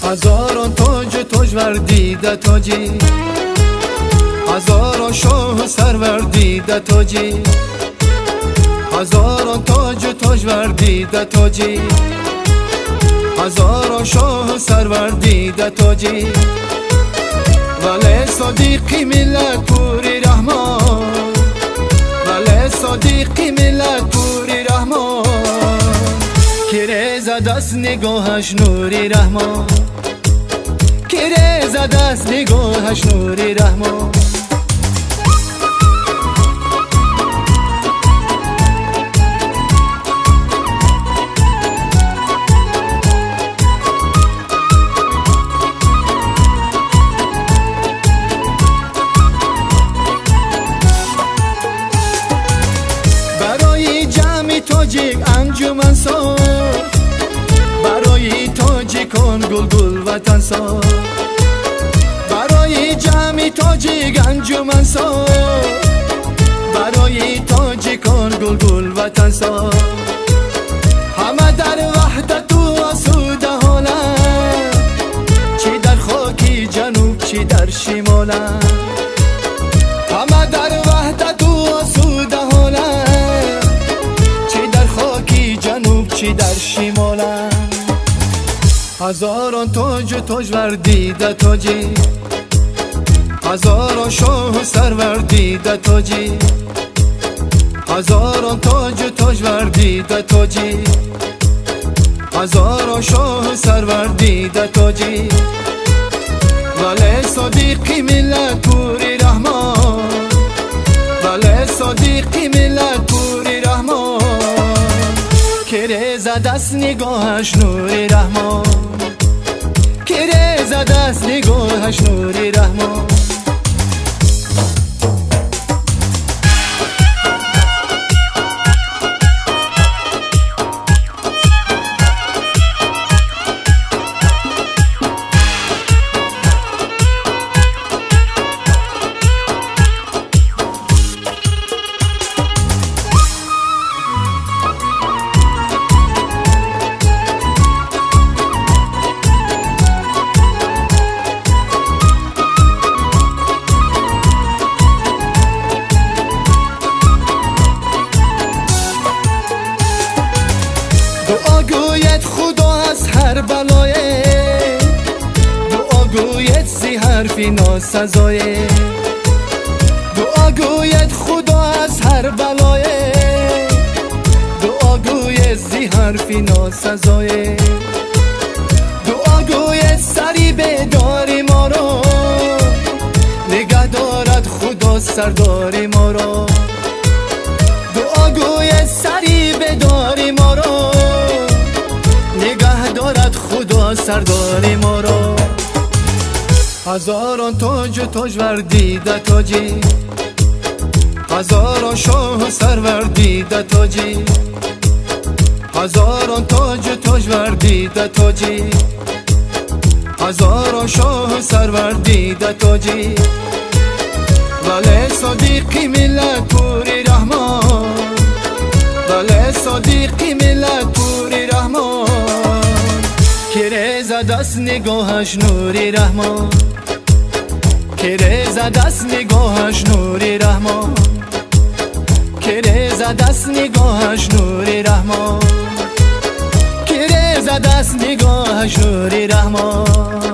هزاران تاج و تاجور دیده تاجی، هزاران شاه و سرور دیده تاجی، هزاران تاج و تاجور دیده تاجی، هزاران شاه و سرور دیده تاجی. ولی صدیقی ملت پوری رحمان، ولی صدیقی ملت پوری رحمان، که زد از نگاهش نوری رحمان، که زد از نگاهش نوری رحمان. تاجیک انجمن ساز، برای تاجیکان گل وطن ساز، برای جمعی تاجیک انجمن ساز، برای تاجیکان گل وطن ساز. همه در وحدت و آسوده حالند، چی در خاکی جنوب چی در شمالند، همه در وحدت و آسوده حالند، چی در شمالند. هزاران تاج و تاجور دیده تاجی، هزاران شاه و سرور دیده تاجی، هزاران تاج و تاجور دیده تاجی، هزاران شاه و سرور دیده تاجی. ولی صدیقی ملت پوری رحمان، ولی صدیقی ملت پوری رحمان، که زد از نگاهش نوری رحمان، که زد از نگاهش نوری رحمان. دعا گوید خدا از هر بلایه، دعا گوید زی حرفی ناسزایه، دعا گوید خدا از هر بلایه، دعا گوید زی حرفی ناسزایه، دعا گوید سری بداری ما را، نگه دارد خدا سرداری ما را، دعا گوید سری بداری ما را، نگه دارد خدا سرداری ما را. هزاران تاج و تاجور دیده تاجی، هزاران شاه و سرور دیده تاجی، هزاران تاج و تاجور دیده تاجی، هزاران شاه و سرور دیده تاجی. ولی صدیقی ملت پوری رحمان، ولی صدیقی ملت پوری رحمان، که زد از نگاهش نوری رحمان، که زد از نگاهش نوری رحمان، که زد از نگاهش نوری رحمان، که زد از نگاهش نوری رحمان.